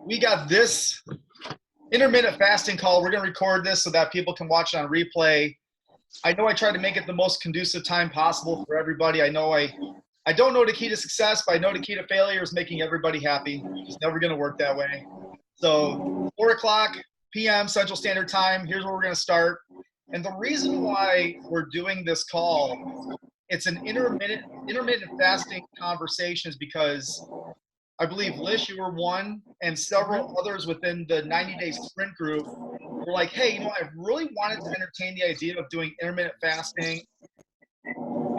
we got this intermittent fasting call. We're going to record this so that people can watch it on replay. I know I try to make it the most conducive time possible for everybody. I know I don't know the key to success, but I know the key to failure is making everybody happy. It's never going to work that way. So 4:00 p.m. Central Standard Time, here's where we're going to start. And the reason why we're doing this call, it's an intermittent fasting conversation, is because I believe, Lish, you were one, and several others within the 90-day sprint group were like, hey, I really wanted to entertain the idea of doing intermittent fasting.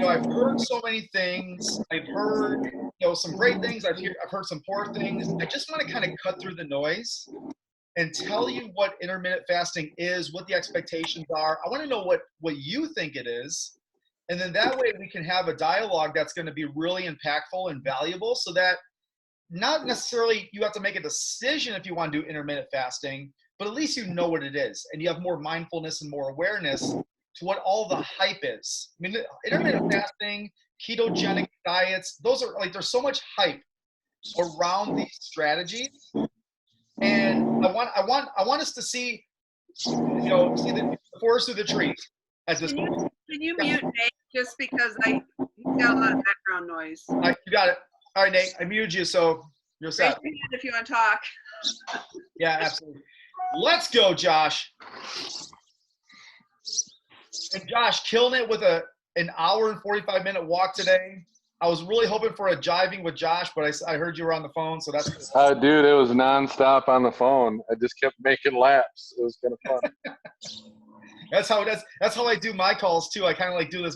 I've heard so many things. I've heard, some great things. I've heard some poor things. I just want to kind of cut through the noise and tell you what intermittent fasting is, what the expectations are. I want to know what you think it is. And then that way we can have a dialogue that's going to be really impactful and valuable, so that not necessarily you have to make a decision if you want to do intermittent fasting, but at least you know what it is and you have more mindfulness and more awareness to what all the hype is. I mean, intermittent fasting, ketogenic diets, those are like, there's so much hype around these strategies. And I want us to see, see the forest through the trees at this point. Can you mute Nate, just because I got a lot of background noise? You got it. All right, Nate, I muted you, so you're set. Raise your hand if you want to talk. Yeah, absolutely. Let's go, Josh. And Josh, killing it with an hour and 45-minute walk today. I was really hoping for a jiving with Josh, but I heard you were on the phone, so that's good. Dude, it was nonstop on the phone. I just kept making laps. It was kind of fun. That's how I do my calls too. I kind of like do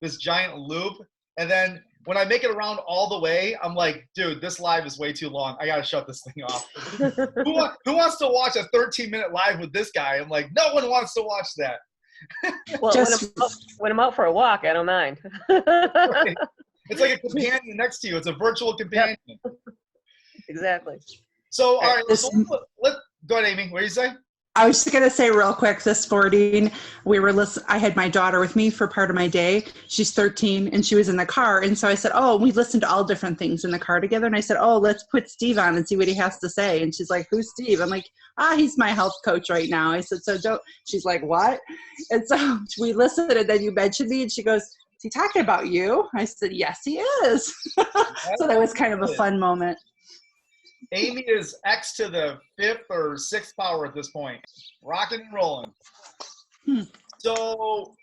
this giant loop, and then when I make it around all the way, I'm like, dude, this live is way too long. I gotta shut this thing off. Who wants to watch a 13-minute live with this guy? I'm like, no one wants to watch that. Well, when I'm out for a walk, I don't mind. Right. It's like a companion next to you. It's a virtual companion. Yep. Exactly. So, all right, let's go ahead, Amy. What do you say? I was just going to say real quick, this morning, I had my daughter with me for part of my day. She's 13 and she was in the car. And so I said, we listened to all different things in the car together. And I said, let's put Steve on and see what he has to say. And she's like, who's Steve? I'm like, he's my health coach right now. I said, she's like, what? And so we listened, and then you mentioned me, and she goes, is he talking about you? I said, yes, he is. So that was kind of a fun moment. Amy is X to the 5th or 6th power at this point. Rocking and rolling. So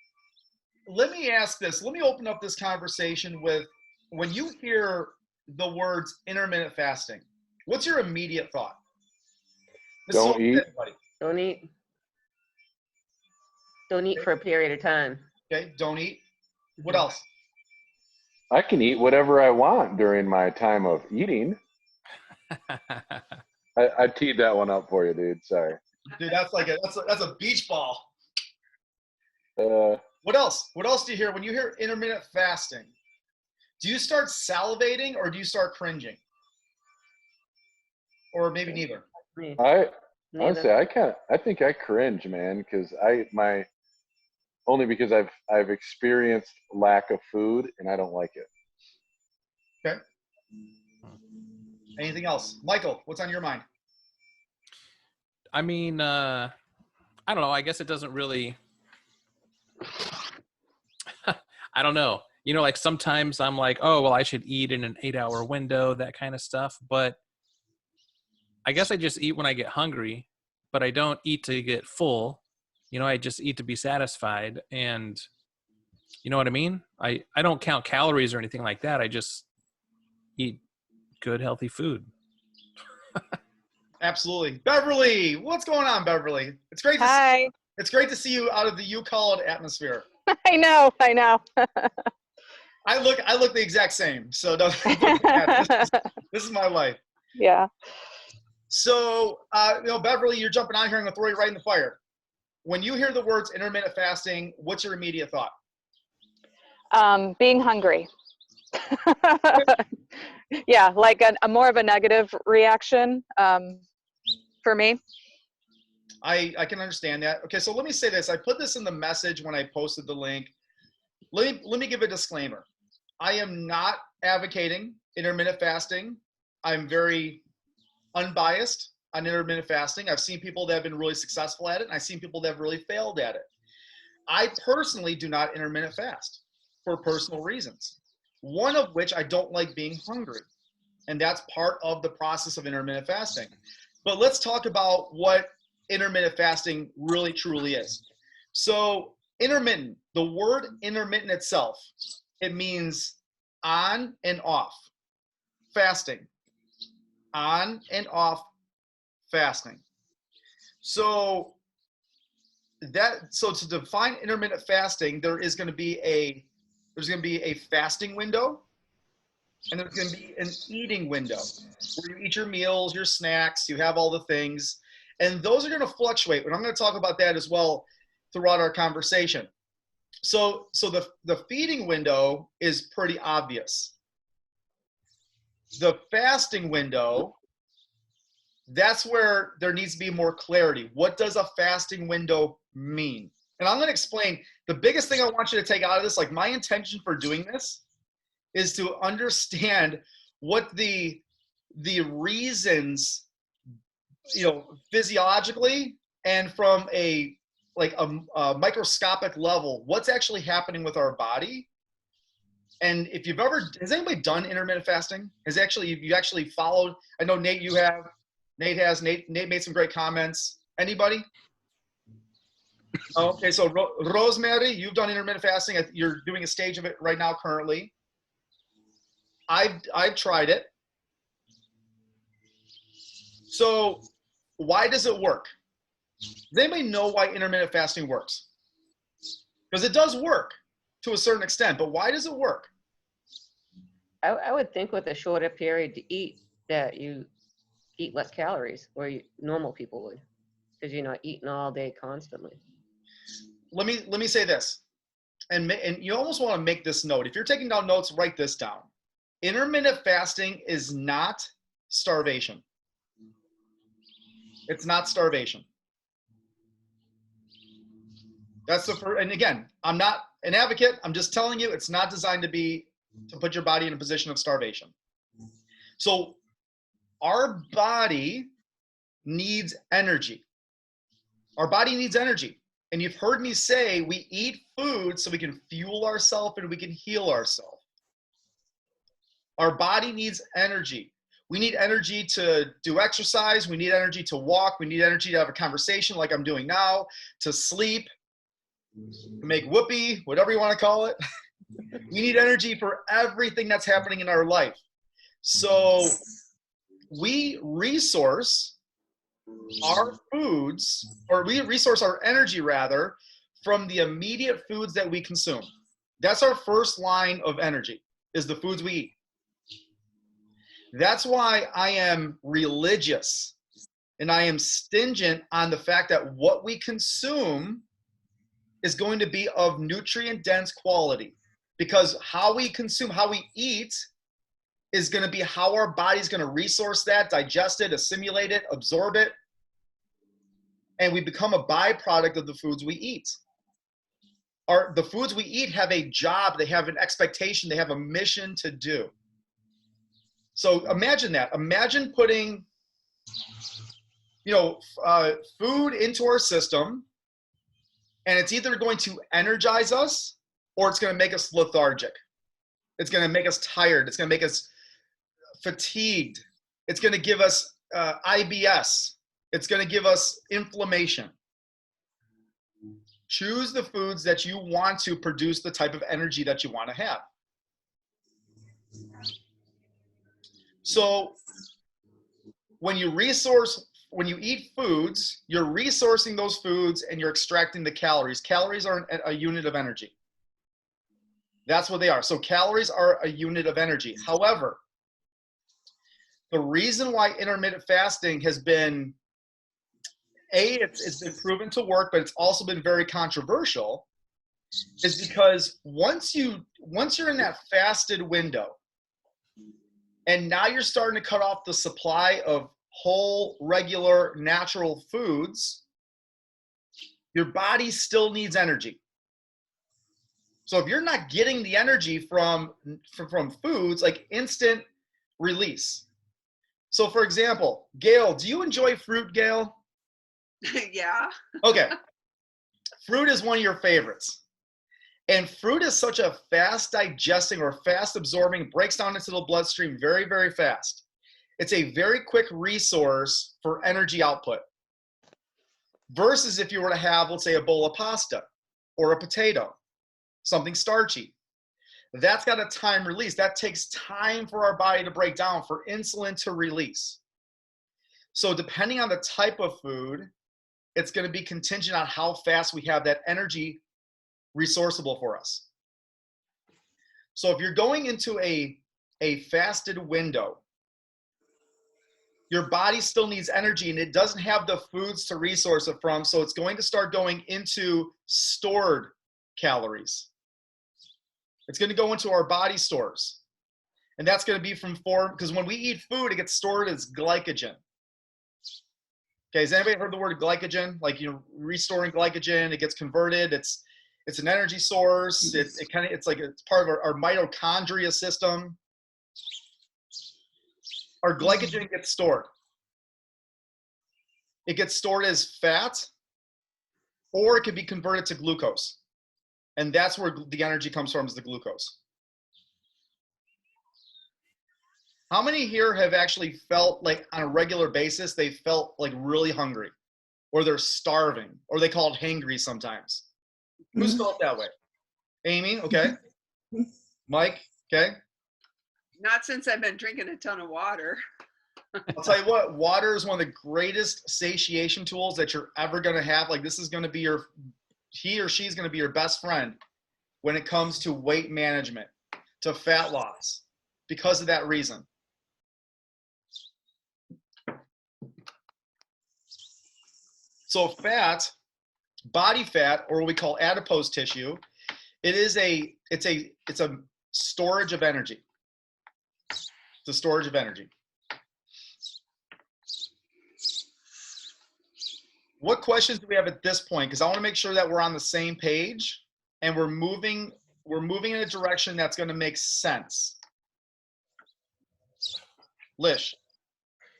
let me ask this. Let me open up this conversation with, when you hear the words intermittent fasting, what's your immediate thought? Don't eat. Don't eat. Don't eat for a period of time. Okay, don't eat. What else? I can eat whatever I want during my time of eating. I teed that one up for you, dude. Sorry. Dude, that's a beach ball. What else? What else do you hear when you hear intermittent fasting? Do you start salivating or do you start cringing? Or maybe neither. Honestly, I think I cringe, man, because only because I've experienced lack of food and I don't like it. Okay. Anything else? Michael, what's on your mind? I mean, I don't know. I guess it doesn't really, I don't know. Like sometimes I'm like, I should eat in an 8-hour window, that kind of stuff. But I guess I just eat when I get hungry, but I don't eat to get full. I just eat to be satisfied. And you know what I mean? I don't count calories or anything like that. I just eat good, healthy food. Absolutely. Beverly, what's going on, Beverly? It's great to see you out of the you-called atmosphere. I know. I look the exact same. So this is my life. Yeah. So, Beverly, you're jumping on here. I'm going to throw you right in the fire. When you hear the words intermittent fasting, what's your immediate thought? Being hungry. Yeah, like a more of a negative reaction for me. I can understand that. Okay, so let me say this. I put this in the message when I posted the link. Let me give a disclaimer. I am not advocating intermittent fasting. I'm very unbiased. on intermittent fasting. I've seen people that have been really successful at it, and I've seen people that have really failed at it. I personally do not intermittent fast for personal reasons. One of which, I don't like being hungry. And that's part of the process of intermittent fasting. But let's talk about what intermittent fasting really truly is. So intermittent, the word intermittent itself, it means on and off fasting. On and off fasting. So to define intermittent fasting, there's going to be a fasting window, and there's going to be an eating window where you eat your meals, your snacks, you have all the things, and those are going to fluctuate. And I'm going to talk about that as well throughout our conversation. So the feeding window is pretty obvious. The fasting window, that's where there needs to be more clarity. What does a fasting window mean? And I'm going to explain. The biggest thing I want you to take out of this, like my intention for doing this, is to understand what the reasons, physiologically and from a microscopic level, what's actually happening with our body. And if you've ever, has anybody done intermittent fasting? You actually followed? I know Nate, you have. Nate has. Nate made some great comments. Anybody? Okay, so Rosemary, you've done intermittent fasting. You're doing a stage of it right now currently. I've tried it. So why does it work? Does anybody know why intermittent fasting works? Because it does work to a certain extent, but why does it work? I would think with a shorter period to eat that you eat less calories, or normal people would, because you're not eating all day constantly. Let me say this, and you almost want to make this note. If you're taking down notes, write this down. Intermittent fasting is not starvation. It's not starvation. That's the first, and again, I'm not an advocate. I'm just telling you, it's not designed to put your body in a position of starvation. So our body needs energy. Our body needs energy. And you've heard me say we eat food so we can fuel ourselves and we can heal ourselves. Our body needs energy. We need energy to do exercise. We need energy to walk. We need energy to have a conversation like I'm doing now, to sleep, to make whoopee, whatever you want to call it. We need energy for everything that's happening in our life. So we resource our foods, or we resource our energy rather, from the immediate foods that we consume. That's our first line of energy, is the foods we eat. That's why I am religious and I am stingent on the fact that what we consume is going to be of nutrient dense quality, because how we consume, how we eat, is going to be how our body's going to resource that, digest it, assimilate it, absorb it, and we become a byproduct of the foods we eat. The foods we eat have a job, they have an expectation, they have a mission to do. So imagine that. Imagine putting, food into our system, and it's either going to energize us or it's going to make us lethargic. It's going to make us tired. It's going to make us fatigued. It's going to give us IBS. It's going to give us inflammation. Choose the foods that you want to produce the type of energy that you want to have. So when you eat foods, you're resourcing those foods and you're extracting the calories. Calories are a unit of energy. That's what they are. So calories are a unit of energy. However, the reason why intermittent fasting has been, it's been proven to work, but it's also been very controversial, is because once you're in that fasted window, and now you're starting to cut off the supply of whole, regular, natural foods, your body still needs energy. So if you're not getting the energy from foods, like instant release, So for example, Gail, do you enjoy fruit, Gail? Yeah. Okay. Fruit is one of your favorites. And fruit is such a fast digesting or fast absorbing, breaks down into the bloodstream very, very fast. It's a very quick resource for energy output. Versus if you were to have, let's say, a bowl of pasta or a potato, something starchy. That's got a time release. That takes time for our body to break down, for insulin to release. So depending on the type of food, it's going to be contingent on how fast we have that energy resourceable for us. So if you're going into a fasted window, your body still needs energy and it doesn't have the foods to resource it from, so it's going to start going into stored calories. It's going to go into our body stores. And that's going to be because when we eat food, it gets stored as glycogen. Okay, has anybody heard the word glycogen? Like, restoring glycogen, it gets converted. It's an energy source. It's part of our mitochondria system. Our glycogen gets stored. It gets stored as fat, or it can be converted to glucose. And that's where the energy comes from, is the glucose. How many here have actually felt like on a regular basis, they felt like really hungry, or they're starving, or they call it hangry sometimes? Who's felt that way? Amy, okay. Mike, okay. Not since I've been drinking a ton of water. I'll tell you what, water is one of the greatest satiation tools that you're ever going to have. Like, this is going to be he or she's going to be your best friend when it comes to weight management, to fat loss, because of that reason. So fat, body fat, or what we call adipose tissue, it's a storage of energy. It's a storage of energy. What questions do we have at this point? Because I want to make sure that we're on the same page and we're moving in a direction that's going to make sense. Lish.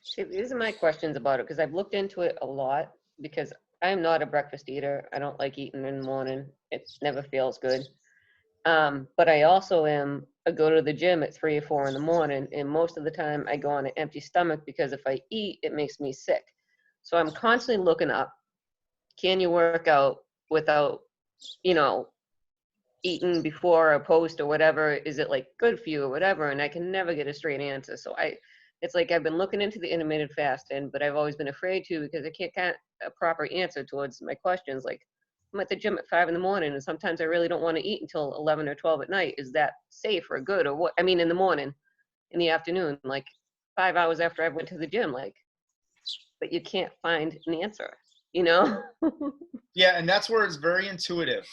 See, these are my questions about it, because I've looked into it a lot, because I'm not a breakfast eater. I don't like eating in the morning. It never feels good. But I also go to the gym at 3 or 4 in the morning, and most of the time I go on an empty stomach, because if I eat, it makes me sick. So I'm constantly looking up, can you work out without, eating before or post or whatever? Is it like good for you or whatever? And I can never get a straight answer. So it's like I've been looking into the intermittent fasting, but I've always been afraid to, because I can't get a proper answer towards my questions. Like, I'm at the gym at 5 in the morning, and sometimes I really don't want to eat until 11 or 12 at night. Is that safe or good or what? I mean, in the morning, in the afternoon, like 5 hours after I went to the gym, like, but you can't find an answer, Yeah, and that's where it's very intuitive.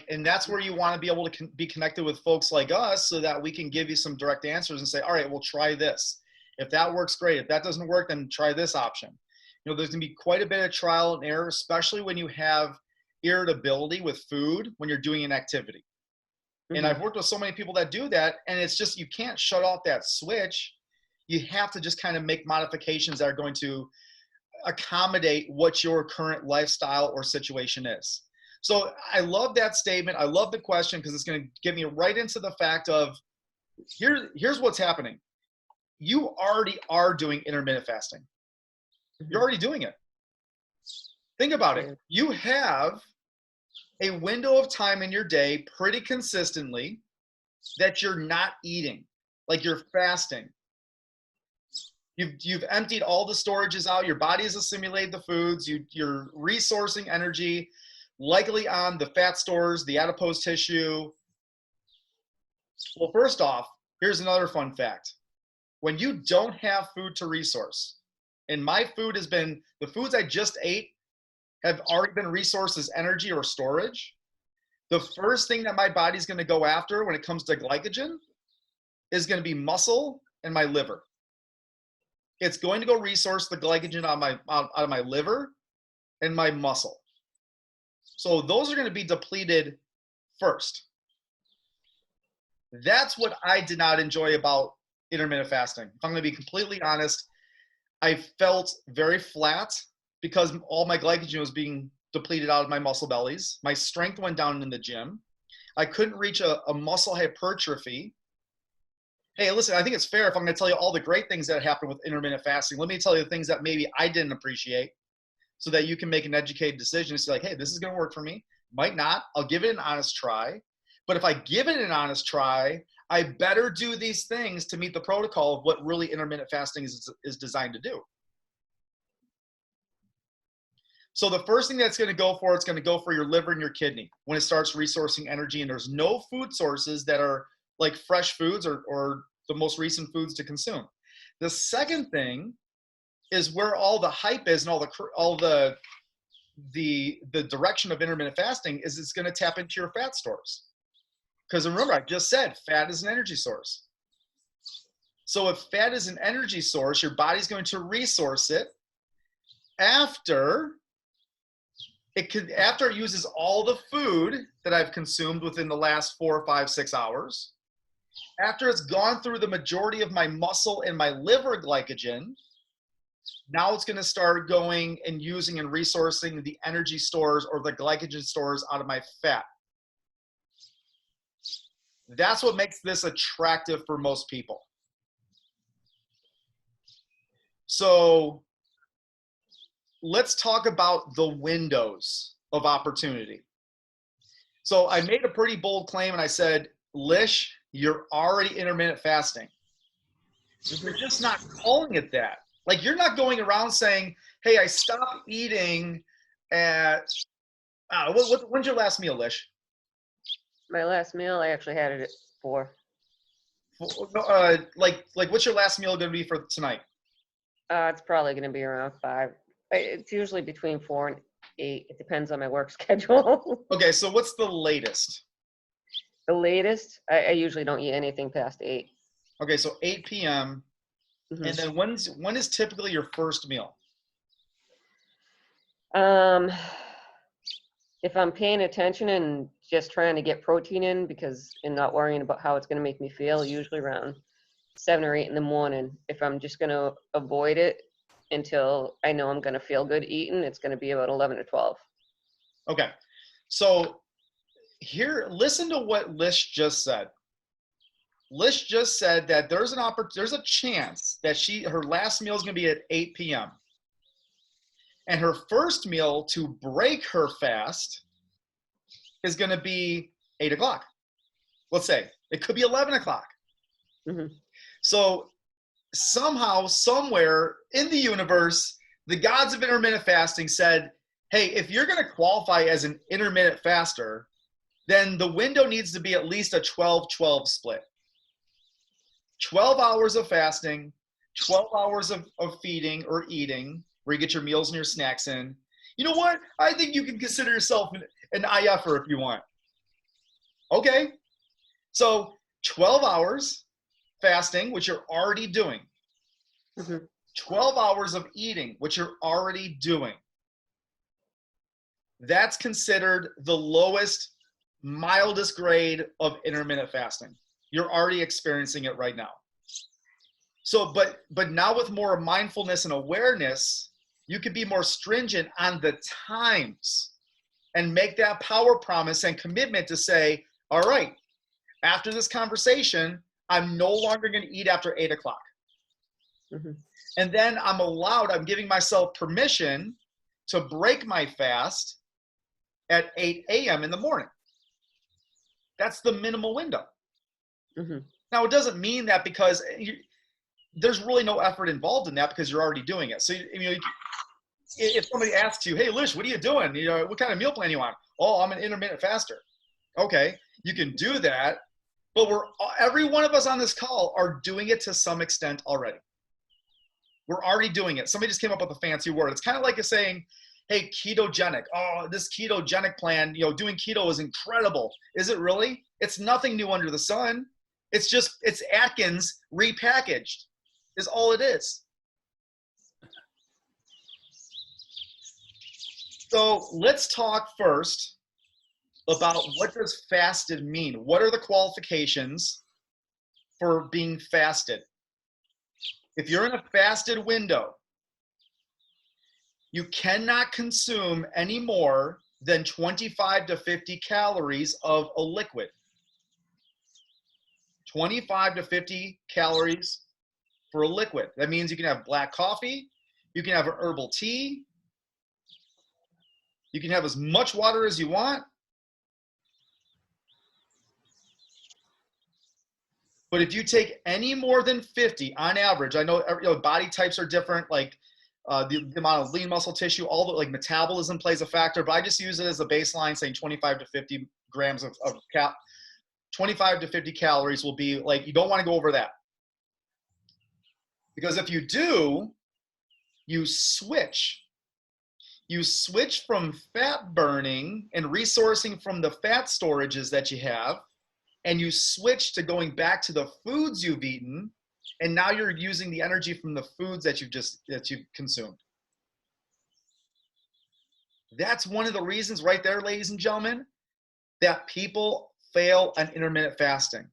And that's where you want to be able to be connected with folks like us, so that we can give you some direct answers and say, all right, we'll try this. If that works, great. If that doesn't work, then try this option. There's going to be quite a bit of trial and error, especially when you have irritability with food when you're doing an activity. Mm-hmm. And I've worked with so many people that do that, and it's just, you can't shut off that switch. You have to just kind of make modifications that are going to accommodate what your current lifestyle or situation is. So I love that statement. I love the question, because it's going to get me right into the fact of here's what's happening. You already are doing intermittent fasting. You're already doing it. Think about it. You have a window of time in your day pretty consistently that you're not eating, like you're fasting. You've emptied all the storages out. Your body has assimilated the foods. You're resourcing energy, likely on the fat stores, the adipose tissue. Well, first off, here's another fun fact. When you don't have food to resource, and the foods I just ate have already been resourced as energy or storage, the first thing that my body's going to go after when it comes to glycogen is going to be muscle and my liver. It's going to go resource the glycogen out of my liver and my muscle. So those are going to be depleted first. That's what I did not enjoy about intermittent fasting. If I'm going to be completely honest, I felt very flat because all my glycogen was being depleted out of my muscle bellies. My strength went down in the gym. I couldn't reach a muscle hypertrophy. Hey, listen, I think it's fair if I'm going to tell you all the great things that happen with intermittent fasting. Let me tell you the things that maybe I didn't appreciate so that you can make an educated decision and say, like, hey, this is going to work for me. Might not. I'll give it an honest try. But if I give it an honest try, I better do these things to meet the protocol of what really intermittent fasting is designed to do. So the first thing that's going to go for, it's going to go for your liver and your kidney when it starts resourcing energy, and there's no food sources that are like fresh foods or the most recent foods to consume. The second thing is where all the hype is and all the direction of intermittent fasting is it's going to tap into your fat stores. Because remember, I just said fat is an energy source. So if fat is an energy source, your body's going to resource it after it uses all the food that I've consumed within the last 4, 5, 6 hours. After it's gone through the majority of my muscle and my liver glycogen, now it's going to start going and using and resourcing the energy stores or the glycogen stores out of my fat. That's what makes this attractive for most people. So let's talk about the windows of opportunity. So I made a pretty bold claim and I said, Lish, you're already intermittent fasting. You're just not calling it that. Like, you're not going around saying, hey, I stopped eating at, when's your last meal, Lish? My last meal, I actually had it at 4. Like what's your last meal going to be for tonight? It's probably going to be around 5. It's usually between 4 and 8. It depends on my work schedule. Okay, so what's the latest? The latest, I usually don't eat anything past 8. Okay, so 8 p.m. Mm-hmm. And then when is typically your first meal? If I'm paying attention and just trying to get protein in and not worrying about how it's going to make me feel, usually around 7 or 8 in the morning. If I'm just going to avoid it until I know I'm going to feel good eating, it's going to be about 11 or 12. Okay, so here, listen to what Lish just said. Lish just said that there's a chance that her last meal is going to be at 8 p.m. And her first meal to break her fast is going to be 8 o'clock. Let's say it could be 11 o'clock. Mm-hmm. So somehow, somewhere in the universe, the gods of intermittent fasting said, hey, if you're going to qualify as an intermittent faster, then the window needs to be at least a 12-12 split. 12 hours of fasting, 12 hours of feeding or eating, where you get your meals and your snacks in. You know what? I think you can consider yourself an IFer if you want. Okay. So 12 hours fasting, which you're already doing. Mm-hmm. 12 hours of eating, which you're already doing. That's considered the lowest, mildest grade of intermittent fasting. You're already experiencing it right now. So, but now with more mindfulness and awareness, you can be more stringent on the times and make that power promise and commitment to say, all right, after this conversation, I'm no longer going to eat after 8 o'clock. Mm-hmm. And then I'm giving myself permission to break my fast at 8 a.m. in the morning. That's the minimal window. Mm-hmm. Now, it doesn't mean that because there's really no effort involved in that because you're already doing it. So, if somebody asks you, hey, Lish, what are you doing? What kind of meal plan you on? Oh, I'm an intermittent faster. Okay, you can do that, but every one of us on this call are doing it to some extent already. We're already doing it. Somebody just came up with a fancy word. It's kind of like saying, hey, ketogenic. Oh, this ketogenic plan, doing keto is incredible. Is it really? It's nothing new under the sun. It's Atkins repackaged is all it is. So let's talk first about what does fasted mean? What are the qualifications for being fasted? If you're in a fasted window, You cannot consume any more than 25 to 50 calories of a liquid. 25 to 50 calories for a liquid. That means you can have black coffee, you can have an herbal tea, you can have as much water as you want. But if you take any more than 50 on average, I know, body types are different, like the amount of lean muscle tissue, all the like metabolism plays a factor, but I just use it as a baseline, saying 25 to 50 grams of 25 to 50 calories will be like, you don't want to go over that. Because if you do, you switch from fat burning and resourcing from the fat storages that you have, and you switch to going back to the foods you've eaten, and now you're using the energy from the foods that you've consumed. That's one of the reasons right there, ladies and gentlemen, that people fail on intermittent fasting,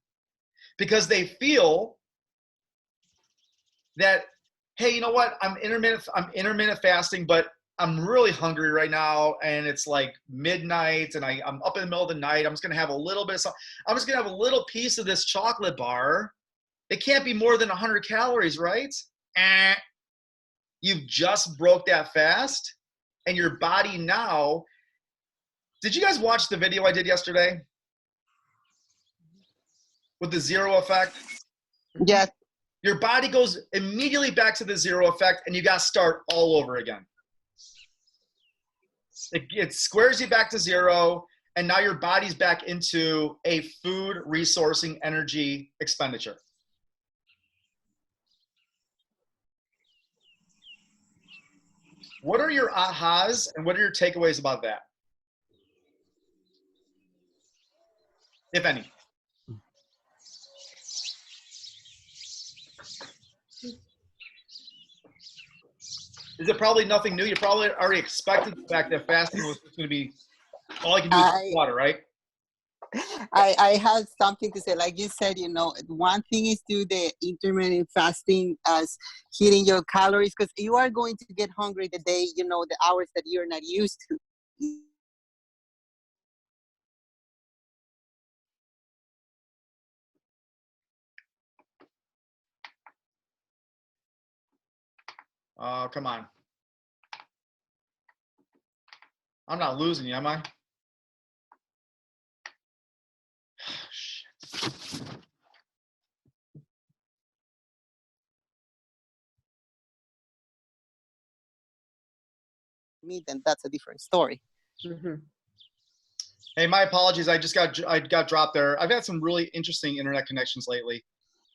because they feel that, hey, you know what? I'm intermittent fasting, but I'm really hungry right now, and it's like midnight, and I'm up in the middle of the night. I'm just gonna have a little bit of something. I'm just gonna have a little piece of this chocolate bar. It can't be more than 100 calories, right? You've just broke that fast, and your body now. Did you guys watch the video I did yesterday with the zero effect? Yes. Your body goes immediately back to the zero effect, and you got to start all over again. It squares you back to zero, and now your body's back into a food resourcing energy expenditure. What are your ahas and what are your takeaways about that? If any. Is it probably nothing new? You probably already expected the fact that fasting was going to be all I can do is drink water, right? I have something to say. Like you said, one thing is do the intermittent fasting as hitting your calories, because you are going to get hungry the day, the hours that you're not used to. Oh, come on. I'm not losing you, am I? Shit. Me, then that's a different story. Mm-hmm. Hey, my apologies. I got dropped there. I've had some really interesting internet connections lately.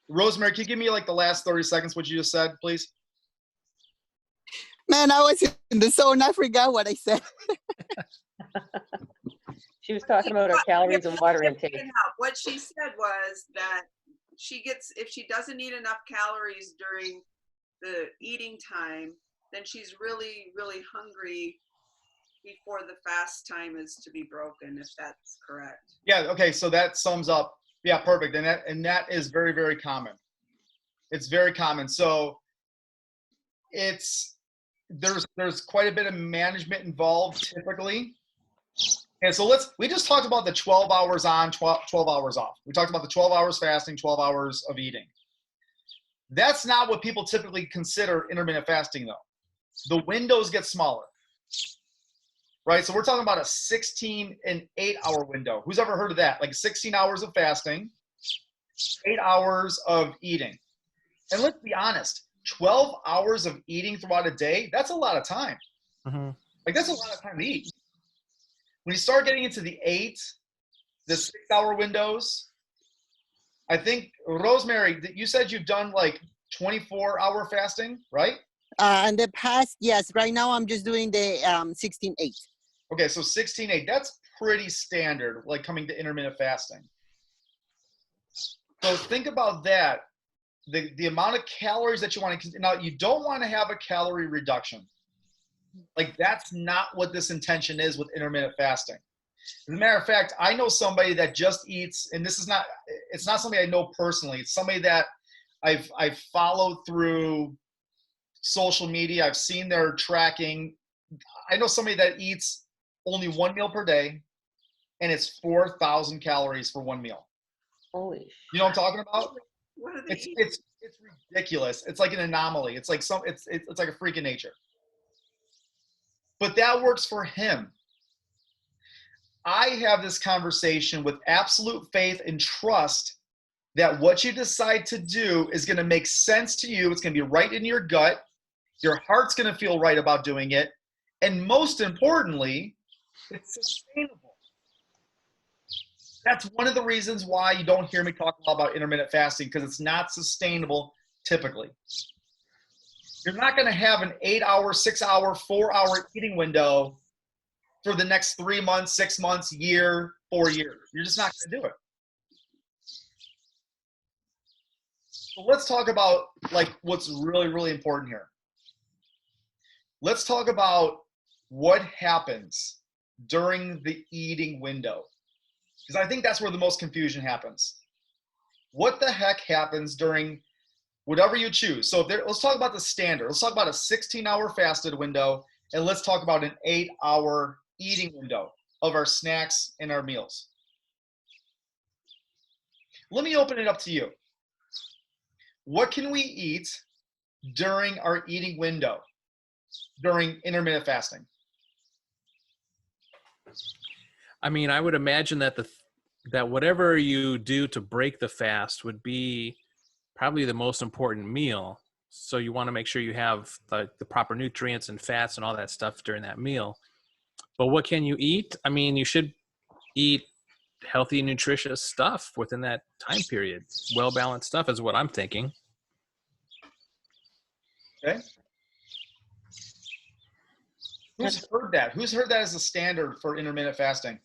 Rosemary, can you give me like the last 30 seconds what you just said, please? Man, I was in the zone. I forgot what I said. She was talking about her calories and water intake. What she said was that if she doesn't eat enough calories during the eating time, then she's really, really hungry before the fast time is to be broken, if that's correct. Yeah, okay, so that sums up. Yeah, perfect. And that is very, very common. It's very common. So there's quite a bit of management involved typically. And so we just talked about the 12 hours on, 12 hours off. We talked about the 12 hours fasting, 12 hours of eating. That's not what people typically consider intermittent fasting though. The windows get smaller, right? So we're talking about a 16 and 8 hour window. Who's ever heard of that? Like 16 hours of fasting, 8 hours of eating. And let's be honest, 12 hours of eating throughout a day, that's a lot of time. Mm-hmm. Like that's a lot of time to eat. When you start getting into the 6 hour windows, I think, Rosemary, you said you've done like 24-hour fasting, right? In the past, yes. Right now, I'm just doing the 16/8. Okay, so 16/8, that's pretty standard, like coming to intermittent fasting. So think about that. The amount of calories that you want to, now you don't want to have a calorie reduction. Like that's not what this intention is with intermittent fasting. As a matter of fact, I know somebody that just eats, and it's not somebody I know personally. It's somebody that I've followed through social media. I've seen their tracking. I know somebody that eats only one meal per day, and it's 4,000 calories for one meal. Holy You know what I'm talking about? What are they eating? It's ridiculous. It's like an anomaly. It's like it's like a freak of nature. But that works for him. I have this conversation with absolute faith and trust that what you decide to do is going to make sense to you. It's going to be right in your gut. Your heart's going to feel right about doing it. And most importantly, it's sustainable. That's one of the reasons why you don't hear me talk a lot about intermittent fasting, because it's not sustainable typically. You're not going to have an 8-hour, 6-hour, 4-hour eating window for the next 3 months, 6 months, year, 4 years. You're just not going to do it. So let's talk about like what's really, really important here. Let's talk about what happens during the eating window, because I think that's where the most confusion happens. What the heck happens during whatever you choose? So let's talk about the standard. Let's talk about a 16-hour fasted window, and let's talk about an 8-hour eating window of our snacks and our meals. Let me open it up to you. What can we eat during our eating window during intermittent fasting? I mean, I would imagine that that whatever you do to break the fast would be probably the most important meal. So you want to make sure you have the proper nutrients and fats and all that stuff during that meal. But what can you eat? I mean, you should eat healthy, nutritious stuff within that time period. Well-balanced stuff is what I'm thinking. Okay. Who's heard that? Who's heard that as a standard for intermittent fasting?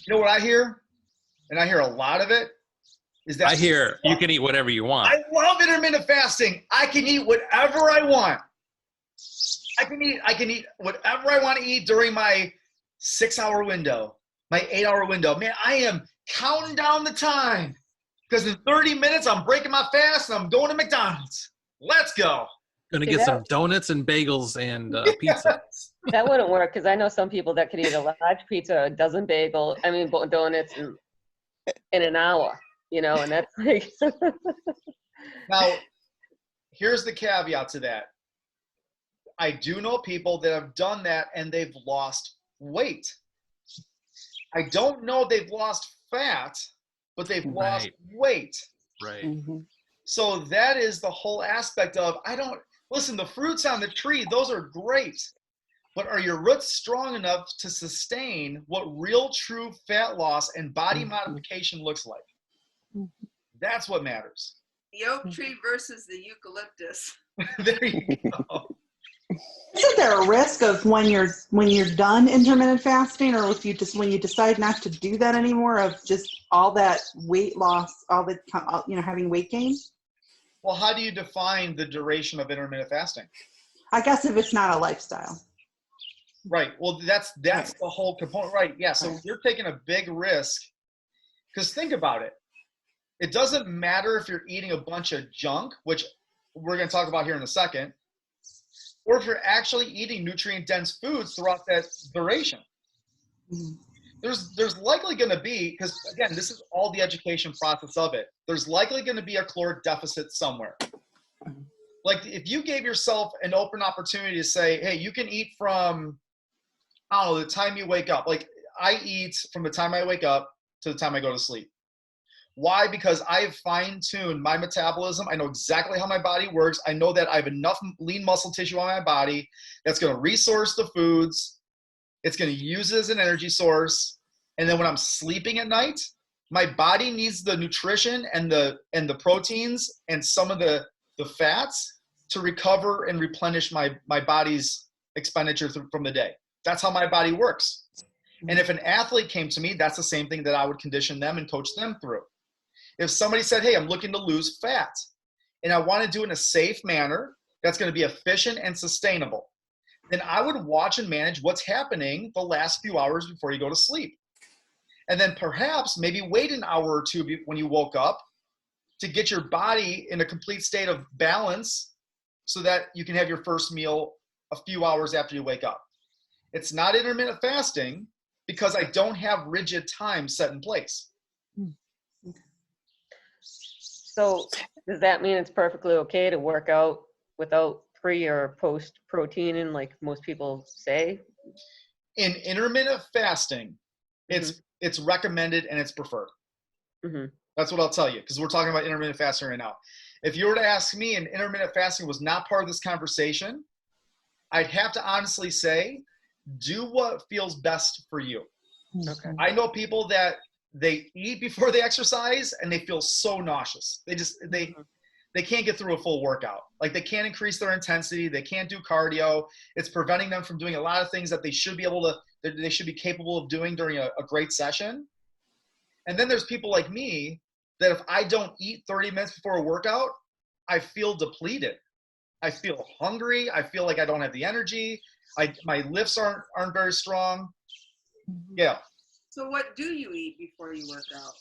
You know what I hear? And I hear a lot of it, is that I hear you can eat whatever you want. I love intermittent fasting. I can eat whatever I want. I can eat whatever I want to eat during my 6-hour window, my 8-hour window. Man, I am counting down the time, because in 30 minutes I'm breaking my fast and I'm going to McDonald's. Let's go. Gonna get some donuts and bagels and pizza. That wouldn't work, because I know some people that could eat a large pizza, a dozen donuts in an hour, you know, and that's like. Now, here's the caveat to that. I do know people that have done that and they've lost weight. I don't know they've lost fat, but they've lost weight. Right. Mm-hmm. So that is the whole aspect of, listen, the fruits on the tree, those are great. But are your roots strong enough to sustain what real true fat loss and body modification looks like? That's what matters. The oak tree versus the eucalyptus. There you go. Isn't there a risk of when you're done intermittent fasting, or if you just when you decide not to do that anymore, of just all that weight loss, all the having weight gain? Well, how do you define the duration of intermittent fasting? I guess if it's not a lifestyle. Right. Well, that's the whole component. Right. Yeah. So you're taking a big risk, because think about it. It doesn't matter if you're eating a bunch of junk, which we're going to talk about here in a second, or if you're actually eating nutrient-dense foods throughout that duration. There's likely going to be, because again, this is all the education process of it, there's likely going to be a caloric deficit somewhere. Like if you gave yourself an open opportunity to say, hey, you can eat from, I don't know, the time you wake up. Like I eat from the time I wake up to the time I go to sleep. Why? Because I've fine-tuned my metabolism. I know exactly how my body works. I know that I have enough lean muscle tissue on my body that's going to resource the foods. It's going to use it as an energy source. And then when I'm sleeping at night, my body needs the nutrition and the proteins and some of the fats to recover and replenish my body's expenditure from the day. That's how my body works. And if an athlete came to me, that's the same thing that I would condition them and coach them through. If somebody said, hey, I'm looking to lose fat and I want to do it in a safe manner that's going to be efficient and sustainable, then I would watch and manage what's happening the last few hours before you go to sleep. And then perhaps maybe wait an hour or two when you woke up to get your body in a complete state of balance so that you can have your first meal a few hours after you wake up. It's not intermittent fasting because I don't have rigid times set in place. So does that mean it's perfectly okay to work out without pre or post protein, and like most people say? In intermittent fasting, it's recommended and it's preferred. That's what I'll tell you, because we're talking about intermittent fasting right now. If you were to ask me and intermittent fasting was not part of this conversation, I'd have to honestly say, do what feels best for you. Okay. I know people that they eat before they exercise and they feel so nauseous. They can't get through a full workout. Like they can't increase their intensity. They can't do cardio. It's preventing them from doing a lot of things that they should be capable of doing during a great session. And then there's people like me that if I don't eat 30 minutes before a workout, I feel depleted. I feel hungry. I feel like I don't have the energy. My lifts aren't very strong. Yeah. So what do you eat before you work out?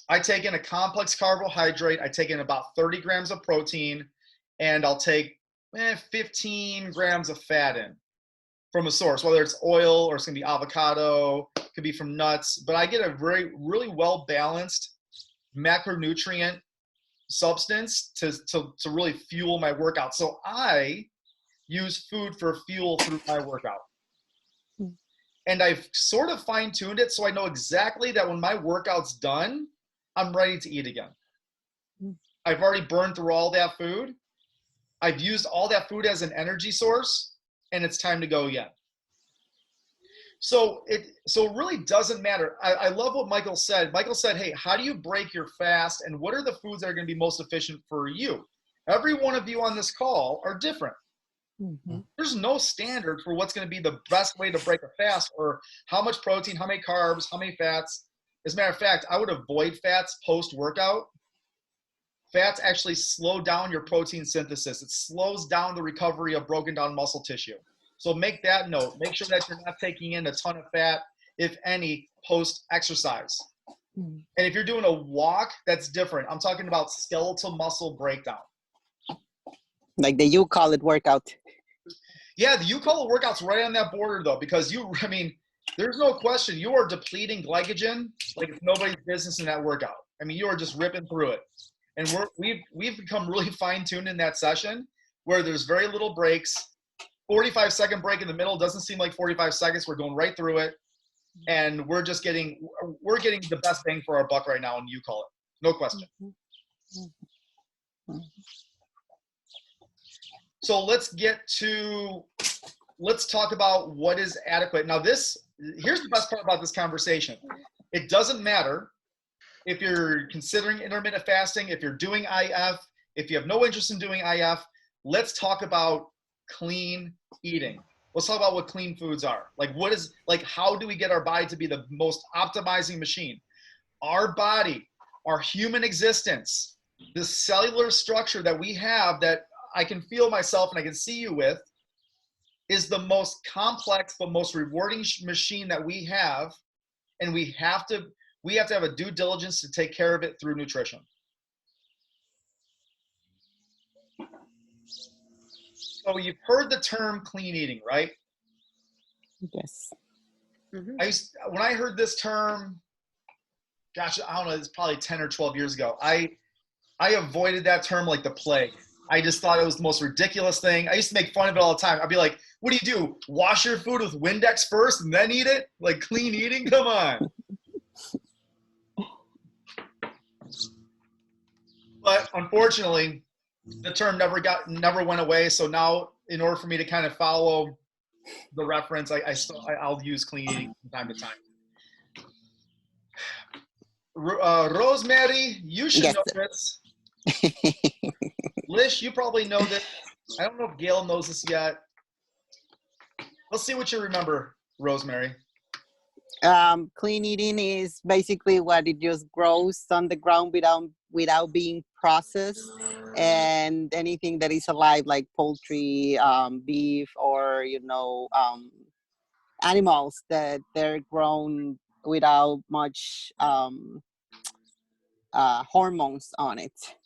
I take in a complex carbohydrate. I take in about 30 grams of protein, and I'll take 15 grams of fat in from a source, whether it's oil or it's gonna be avocado, it could be from nuts, but I get a really well-balanced macronutrient substance to really fuel my workout. So I use food for fuel through my workout. And I've sort of fine-tuned it so I know exactly that when my workout's done, I'm ready to eat again. I've already burned through all that food. I've used all that food as an energy source, and it's time to go again. So it really doesn't matter. I love what Michael said. Michael said, hey, how do you break your fast, and what are the foods that are going to be most efficient for you? Every one of you on this call are different. There's no standard for what's going to be the best way to break a fast, or how much protein, how many carbs, how many fats. As a matter of fact, I would avoid fats post-workout. Fats actually slow down your protein synthesis. It slows down the recovery of broken down muscle tissue. So make that note. Make sure that you're not taking in a ton of fat, if any, post-exercise. And if you're doing a walk, that's different. I'm talking about skeletal muscle breakdown. Like the you call it workout. Yeah, the you call it workout's right on that border though, because there's no question you are depleting glycogen like it's nobody's business in that workout. I mean, you are just ripping through it. And we've become really fine-tuned in that session where there's very little breaks. 45-second break in the middle doesn't seem like 45 seconds. We're going right through it. And we're getting the best bang for our buck right now, and you call it. No question. So let's talk about what is adequate. Now here's the best part about this conversation. It doesn't matter if you're considering intermittent fasting, if you're doing IF, if you have no interest in doing IF, let's talk about clean eating. Let's talk about what clean foods are. How do we get our body to be the most optimizing machine? Our body, our human existence, the cellular structure that we have that I can feel myself and I can see you with, is the most complex but most rewarding machine that we have, and we have to have a due diligence to take care of it through nutrition. So you've heard the term clean eating, right? Yes. When I heard this term, gosh, I don't know, it's probably 10 or 12 years ago. I avoided that term like the plague. I just thought it was the most ridiculous thing. I used to make fun of it all the time. I'd be like, what do? Wash your food with Windex first and then eat it? Like clean eating? Come on. But unfortunately, the term never went away. So now, in order for me to kind of follow the reference, I'll use clean eating from time to time. Rosemary, you should know this. Lish, you probably know this. I don't know if Gail knows this yet. Let's see what you remember, Rosemary. Clean eating is basically what it just grows on the ground without being processed, and anything that is alive, like poultry, beef, or animals that they're grown without much hormones on it.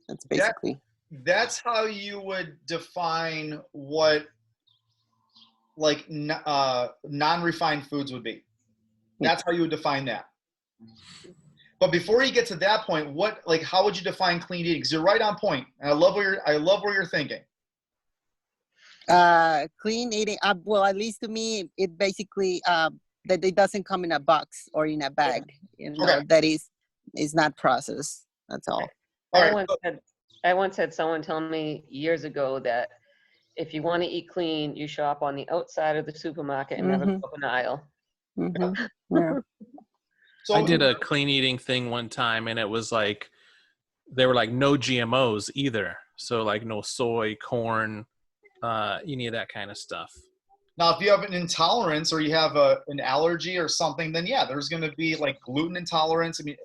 That's basically. that's how you would define what like non-refined foods would be. That's how you would define that. But before you get to that point, how would you define clean eating? Because you're right on point, and I love where you're thinking. Clean eating, well, at least to me, it basically that it doesn't come in a box or in a bag. You know, Okay. that is not processed. That's all. All right. I once had someone tell me years ago that if you want to eat clean, you shop on the outside of the supermarket and never go up an aisle. Yeah. So I did a clean eating thing one time, and it was like they were like no GMOs either. So like no soy, corn, any of that kind of stuff. now, if you have an intolerance or you have an allergy or something, then yeah, there's going to be like gluten intolerance. I mean,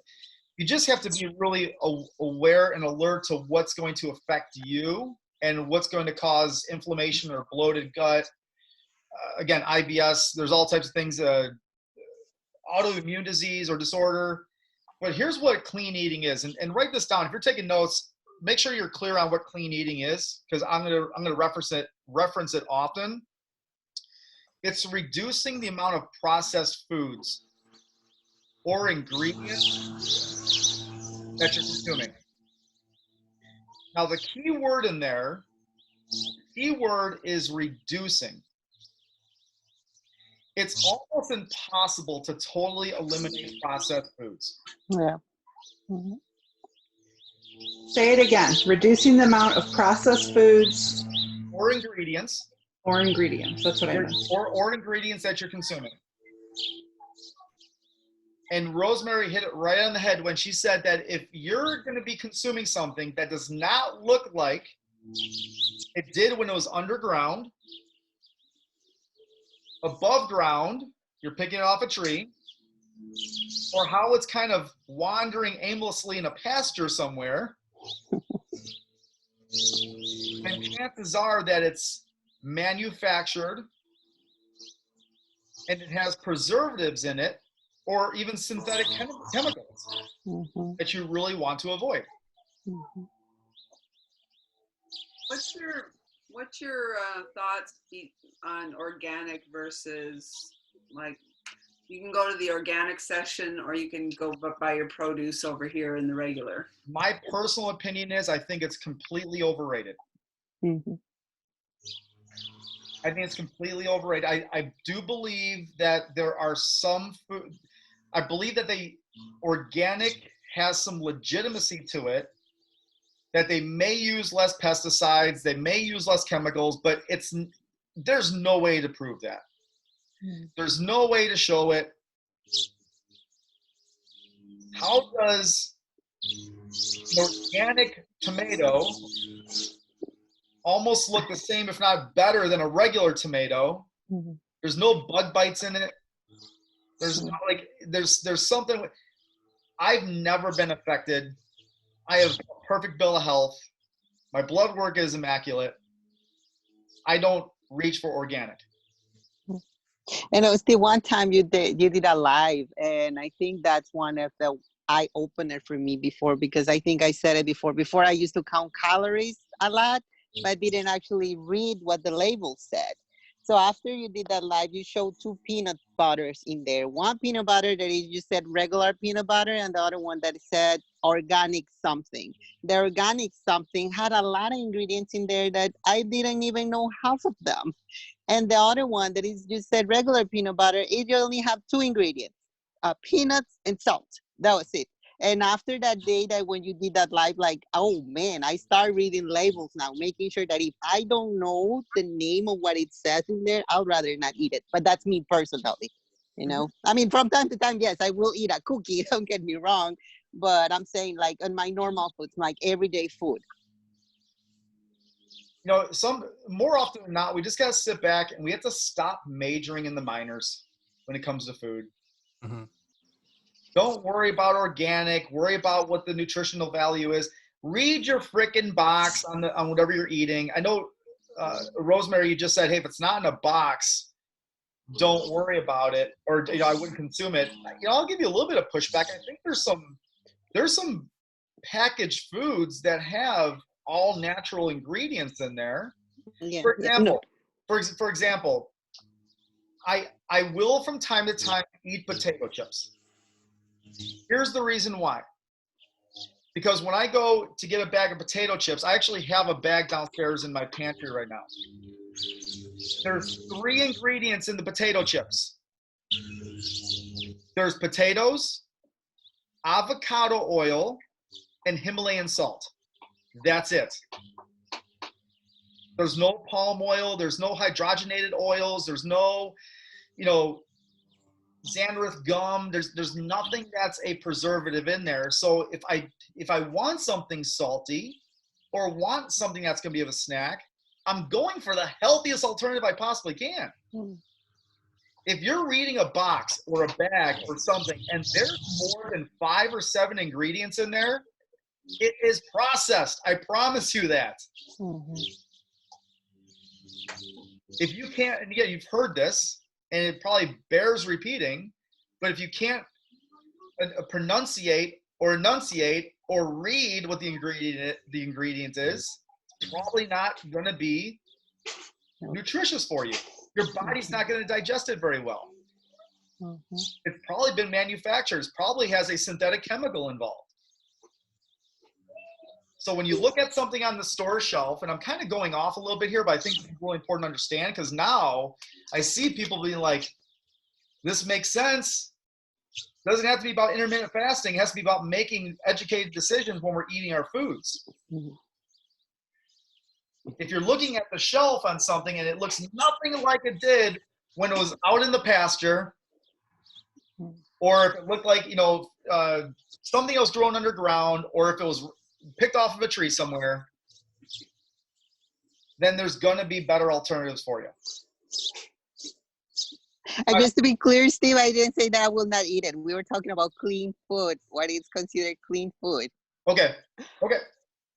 you just have to be really aware and alert to what's going to affect you and what's going to cause inflammation or bloated gut. Again, IBS, there's all types of things, autoimmune disease or disorder. But here's what clean eating is, and write this down. If you're taking notes, make sure you're clear on what clean eating is, because I'm gonna reference it often. It's reducing the amount of processed foods or ingredients that you're consuming. Now, the key word in there, is reducing. It's almost impossible to totally eliminate processed foods. Yeah. Say it again. Reducing the amount of processed foods Or ingredients. or ingredients. That's what I meant. Or ingredients that you're consuming. And Rosemary hit it right on the head when she said that if you're going to be consuming something that does not look like it did when it was underground, above ground, you're picking it off a tree, or how it's kind of wandering aimlessly in a pasture somewhere, and chances are that it's manufactured and it has preservatives in it, or even synthetic chemicals that you really want to avoid. What's your thoughts on organic versus, like, you can go to the organic session or you can go buy your produce over here in the regular? My personal opinion is I think it's completely overrated. I think it's completely overrated. I do believe that there are some food. I believe that organic has some legitimacy to it, that they may use less pesticides, they may use less chemicals, but there's no way to prove that. There's no way to show it. How does an organic tomato almost look the same, if not better, than a regular tomato? There's no bug bites in it. There's not there's something. I've never been affected. I have a perfect bill of health. My blood work is immaculate. I don't reach for organic. And it was the one time you did a live, and I think that's one of the eye opener for me before, because I think I said it before. Before I used to count calories a lot, but didn't actually read what the label said. So after you did that live, you showed 2 peanut butters in there. One peanut butter that is, you said regular peanut butter, and the other one that said organic something. The organic something had a lot of ingredients in there that I didn't even know half of them. And the other one that is just said regular peanut butter, it only have 2 ingredients, peanuts and salt. That was it. And after that day, that when you did that live, like, oh man, I start reading labels now, making sure that if I don't know the name of what it says in there, I'd rather not eat it. But that's me personally, you know. I mean, from time to time, yes, I will eat a cookie, don't get me wrong. But I'm saying, like, on my normal foods, like everyday food. You know, more often than not, we just got to sit back and we have to stop majoring in the minors when it comes to food. Don't worry about organic. Worry about what the nutritional value is. Read your frickin' box on whatever you're eating. I know, Rosemary, you just said, hey, if it's not in a box, don't worry about it, or I wouldn't consume it. I'll give you a little bit of pushback. I think there's some packaged foods that have all natural ingredients in there. Yeah. For Yeah. example, for example, I will from time to time eat potato chips. Here's the reason why. Because when I go to get a bag of potato chips, I actually have a bag downstairs in my pantry right now. There's 3 ingredients in the potato chips. There's potatoes, avocado oil, and Himalayan salt. That's it. There's no palm oil. There's no hydrogenated oils. There's no, Xanderith gum. There's nothing that's a preservative in there. So if I want something salty or want something that's going to be of a snack, I'm going for the healthiest alternative I possibly can. If you're reading a box or a bag or something and there's more than 5 or 7 ingredients in there, it is processed. I promise you that. If you can't, and again, you've heard this, and it probably bears repeating, but if you can't pronunciate or enunciate or read what the ingredient is, it's probably not going to be nutritious for you. Your body's not going to digest it very well. It's probably been manufactured. It probably has a synthetic chemical involved. So when you look at something on the store shelf, and I'm kind of going off a little bit here, but I think it's really important to understand, because now I see people being like, this makes sense. It doesn't have to be about intermittent fasting. It has to be about making educated decisions when we're eating our foods. If you're looking at the shelf on something and it looks nothing like it did when it was out in the pasture, or if it looked like, something else grown underground, or if it was picked off of a tree somewhere, then there's going to be better alternatives for you. And just to be clear, Steve, I didn't say that I will not eat it. We were talking about clean food. What is considered clean food? Okay.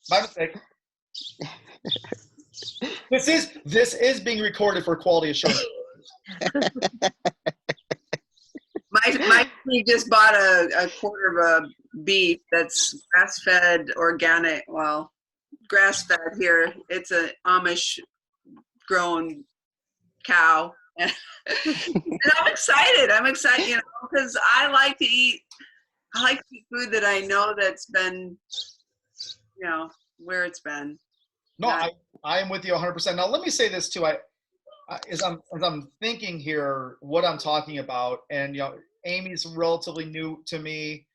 My mistake. This is being recorded for quality assurance. My we just bought a quarter of a beef that's grass-fed, organic. Well, grass-fed here. It's an Amish-grown cow, and I'm excited. Because I like to eat food that I know that's been, where it's been. No, I am with you 100%. Now, let me say this too. As I'm thinking here, what I'm talking about, and Amy's relatively new to me.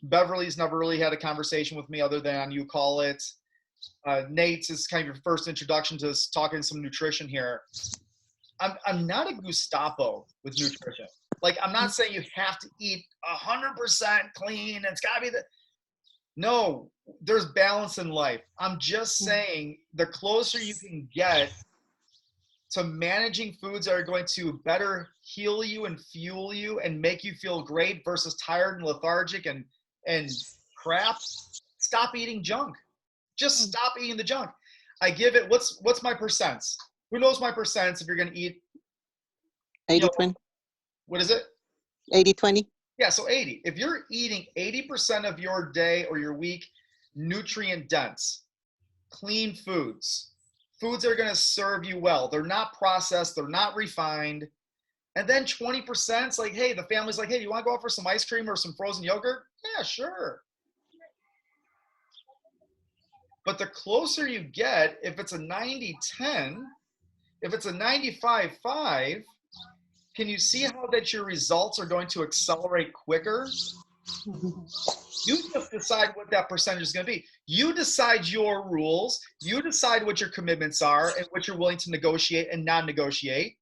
Beverly's never really had a conversation with me other than you call it. Nate's is kind of your first introduction to talking some nutrition here. I'm not a Gestapo with nutrition. Like, I'm not saying you have to eat 100% clean. It's got to be No, there's balance in life. I'm just saying the closer you can get to managing foods that are going to better heal you and fuel you and make you feel great versus tired and lethargic and crap, stop eating junk. Just stop eating the junk. I give it, what's my percents? Who knows my percents if you're going to eat? 80-20. What is it? 80-20. Yeah, so 80. If you're eating 80% of your day or your week nutrient dense, clean foods that are going to serve you well. They're not processed. They're not refined. And then 20% is like, hey, the family's like, hey, do you want to go out for some ice cream or some frozen yogurt? Yeah, sure. But the closer you get, if it's a 90-10, if it's a 95-5, can you see how that your results are going to accelerate quicker? You just decide what that percentage is going to be. You decide your rules. You decide what your commitments are and what you're willing to negotiate and non-negotiate.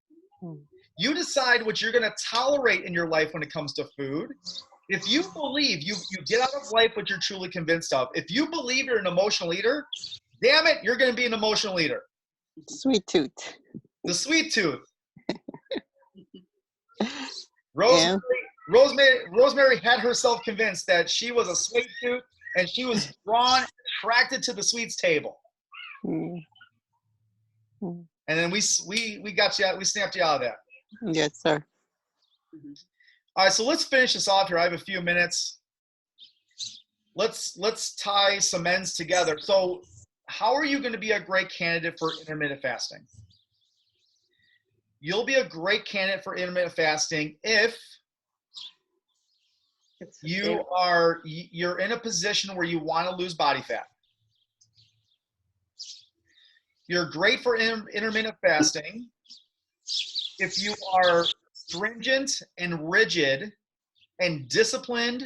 You decide what you're going to tolerate in your life when it comes to food. If you believe you get out of life what you're truly convinced of. If you believe you're an emotional eater, damn it, you're going to be an emotional eater. Sweet tooth. The sweet tooth. Rosemary had herself convinced that she was a sweet tooth and she was drawn, attracted to the sweets table. And then we got you out, we snapped you out of that. Yes, sir. All right, so let's finish this off here. I have a few minutes. Let's tie some ends together. So how are you going to be a great candidate for intermittent fasting? You'll be a great candidate for intermittent fasting if you're in a position where you want to lose body fat. You're great for intermittent fasting if you are stringent and rigid and disciplined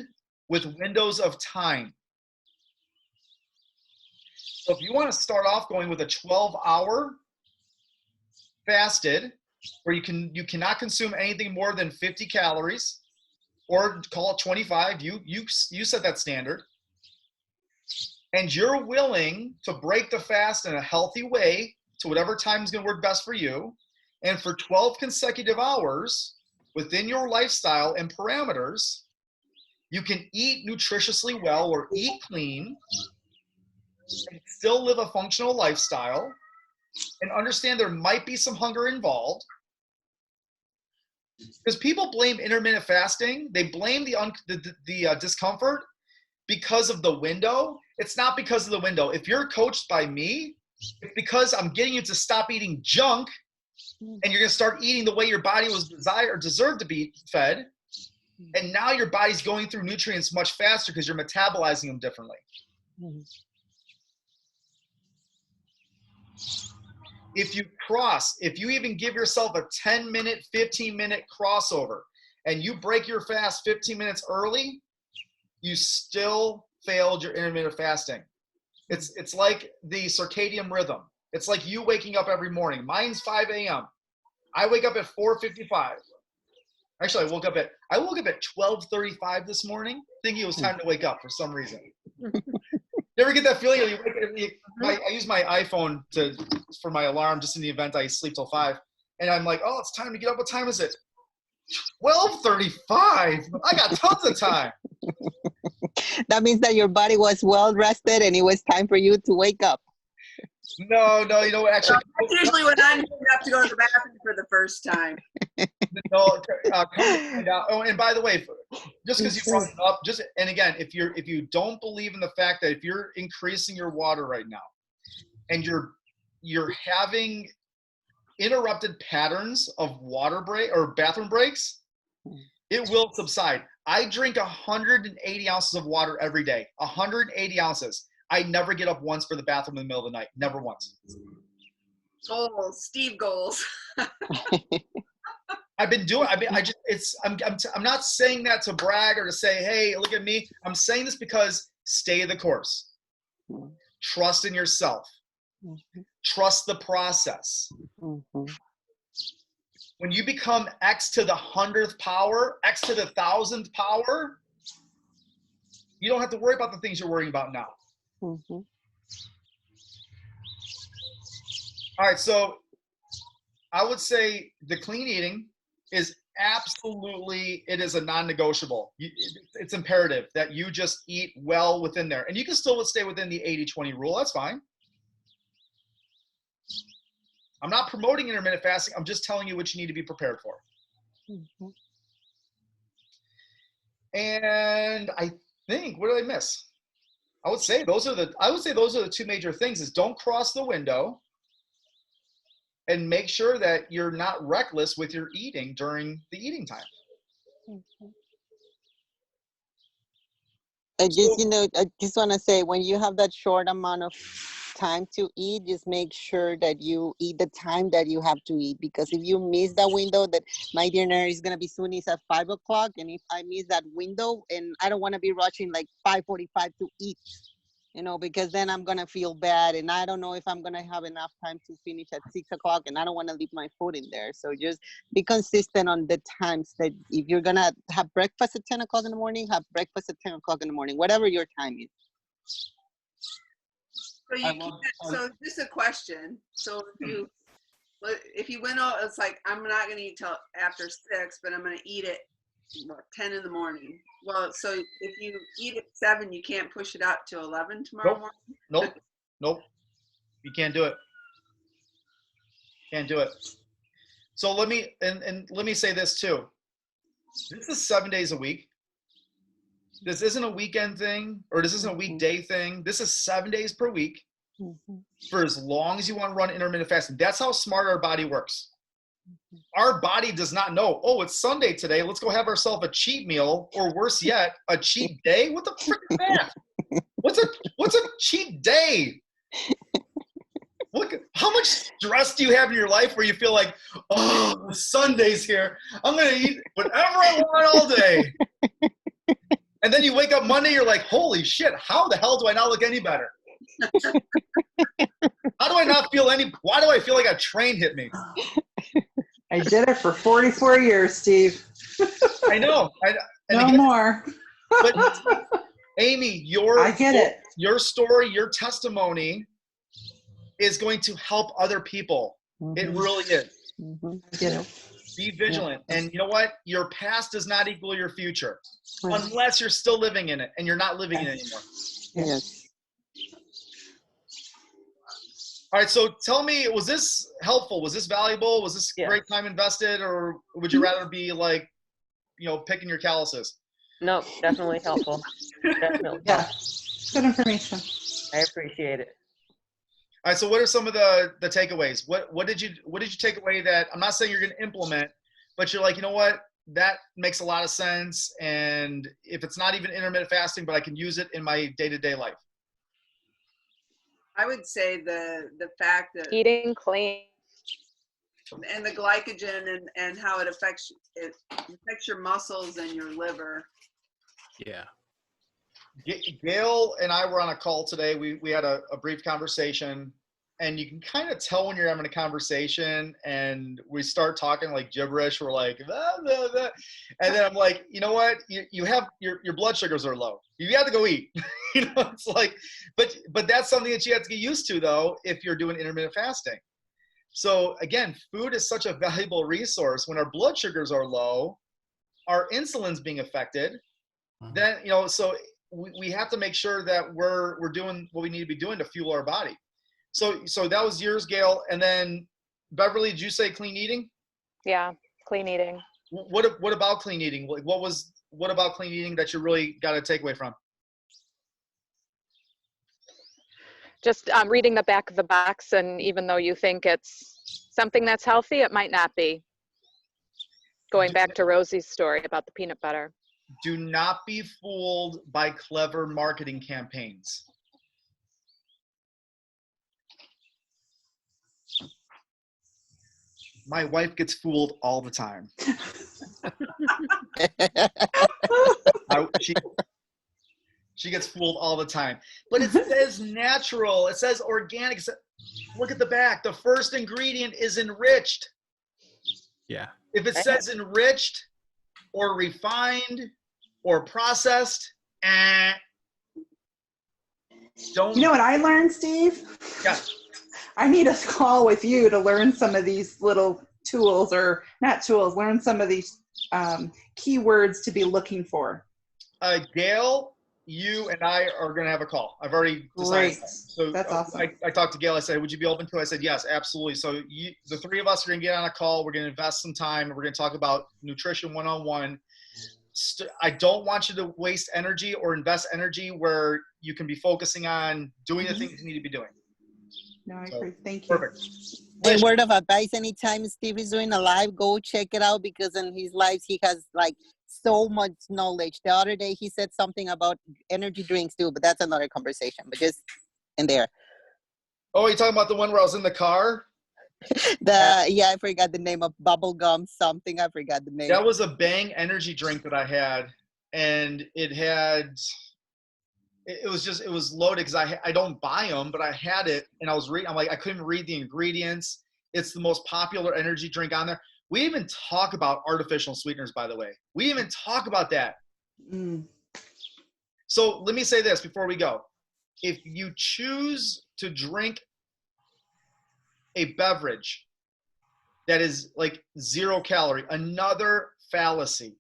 with windows of time. So if you want to start off going with a 12-hour fasted, where you cannot consume anything more than 50 calories, or call it 25, you set that standard, and you're willing to break the fast in a healthy way to whatever time is going to work best for you, and for 12 consecutive hours within your lifestyle and parameters, you can eat nutritiously well or eat clean and still live a functional lifestyle, and understand there might be some hunger involved. Because people blame intermittent fasting, they blame the discomfort because of the window. It's not because of the window. If you're coached by me, it's because I'm getting you to stop eating junk, and you're going to start eating the way your body was deserved to be fed. And now your body's going through nutrients much faster because you're metabolizing them differently. If you even give yourself a 10-minute, 15-minute crossover, and you break your fast 15 minutes early, you still failed your intermittent fasting. It's like the circadian rhythm. It's like you waking up every morning. Mine's 5 a.m. I wake up at 4:55. Actually, I woke up at 12:35 this morning, thinking it was time to wake up for some reason. You ever get that feeling? I use my iPhone for my alarm just in the event I sleep till 5. And I'm like, oh, it's time to get up. What time is it? 12:35. I got tons of time. That means that your body was well rested and it was time for you to wake up. No, you know what? Actually, that's usually when I'm getting up to go to the bathroom for the first time. No, and by the way, just because you brought it up, and again, if you don't believe in the fact that if you're increasing your water right now, and you're having interrupted patterns of water break or bathroom breaks, it will subside. I drink 180 ounces of water every day. 180 ounces. I never get up once for the bathroom in the middle of the night. Never once. Goals, Steve goals. I'm not saying that to brag or to say, hey, look at me. I'm saying this because stay the course. Trust in yourself. Trust the process. When you become X to the 100th power, X to the 1000th power, you don't have to worry about the things you're worrying about now. All right, so I would say the clean eating is absolutely, it is a non-negotiable. It's imperative that you just eat well within there. And you can still stay within the 80-20 rule. That's fine. I'm not promoting intermittent fasting. I'm just telling you what you need to be prepared for. And I think, what did I miss? I would say those are the two major things: is don't cross the window, and make sure that you're not reckless with your eating during the eating time. I just want to say, when you have that short amount of time to eat, just make sure that you eat the time that you have to eat, because if you miss that window, that my dinner is going to be soon is at 5 o'clock, and if I miss that window, and I don't want to be rushing like 5:45 to eat, because then I'm going to feel bad, and I don't know if I'm going to have enough time to finish at 6 o'clock, and I don't want to leave my food in there. So just be consistent on the times that if you're going to have breakfast at 10 o'clock in the morning, have breakfast at 10 o'clock in the morning, whatever your time is. So just a question. So if you went out, it's like, I'm not going to eat till after 6, but I'm going to eat at 10 in the morning. Well, so if you eat at 7, you can't push it out to 11 tomorrow morning? Nope. You can't do it. Can't do it. So let me say this too. This is 7 days a week. This isn't a weekend thing, or this isn't a weekday thing. This is 7 days per week. for as long as you want to run intermittent fasting. That's how smart our body works. Our body does not know, oh, it's Sunday today. Let's go have ourselves a cheat meal, or worse yet, a cheat day. What the frick is that? What's a cheat day? Look, how much stress do you have in your life where you feel like, oh, Sunday's here. I'm going to eat whatever I want all day. And then you wake up Monday, you're like, holy shit, how the hell do I not look any better? How do I not feel why do I feel like a train hit me? I did it for 44 years, Steve. I know. No more. But Amy, I get it. Your story, your testimony is going to help other people. It really is. I get it. Be vigilant. And you know what? Your past does not equal your future unless you're still living in it, and you're not living in it anymore. Yes. All right, so tell me, was this helpful? Was this valuable? Was this great time invested? Or would you rather be like, picking your calluses? No, definitely helpful. Definitely. Yeah. Good information. I appreciate it. All right, so what are some of the takeaways? What did you take away that, I'm not saying you're going to implement, but you're like, you know what, that makes a lot of sense, and if it's not even intermittent fasting, but I can use it in my day-to-day life? I would say the fact that Eating clean. and the glycogen and how it affects your muscles and your liver. Yeah. Gail and I were on a call today. We had a brief conversation, and you can kind of tell when you're having a conversation and we start talking like gibberish. We're like, blah, blah, blah. And then I'm like, you know what? You have your blood sugars are low. You have to go eat. It's like, but that's something that you have to get used to though if you're doing intermittent fasting. So again, food is such a valuable resource. When our blood sugars are low, our insulin's being affected. Then so we have to make sure that we're doing what we need to be doing to fuel our body. So that was yours, Gail. And then Beverly, did you say clean eating? Yeah, clean eating. What about clean eating? Like what about clean eating that you really got to take away from? Just reading the back of the box, and even though you think it's something that's healthy, it might not be. Going back to Rosie's story about the peanut butter. Do not be fooled by clever marketing campaigns. My wife gets fooled all the time. She gets fooled all the time. But it says natural. It says organic. Look at the back. The first ingredient is enriched. Yeah. If it says enriched or refined or processed, don't. You know what I learned, Steve? Yeah. I need a call with you to learn some of these little tools, or not tools, learn some of these keywords to be looking for. Gail, you and I are going to have a call. I've already decided. Great. So That's awesome. I talked to Gail. I said, would you be open to it? I said, yes, absolutely. So the three of us are going to get on a call. We're going to invest some time, and we're going to talk about nutrition one-on-one. I don't want you to waste energy or invest energy where you can be focusing on doing the things you need to be doing. No, I agree. Thank you. Perfect. A word of advice: anytime Steve is doing a live, go check it out, because in his lives he has like so much knowledge. The other day he said something about energy drinks too, but that's another conversation. But just in there. Oh, you're talking about the one where I was in the car? I forgot the name of bubble gum something. I forgot the name. That was a Bang energy drink that I had, and it was loaded because I don't buy them, but I had it, and I was reading. I'm like, I couldn't read the ingredients. It's the most popular energy drink on there. We even talk about artificial sweeteners, by the way. We even talk about that. So let me say this before we go. If you choose to drink a beverage that is like 0 calorie, another fallacy.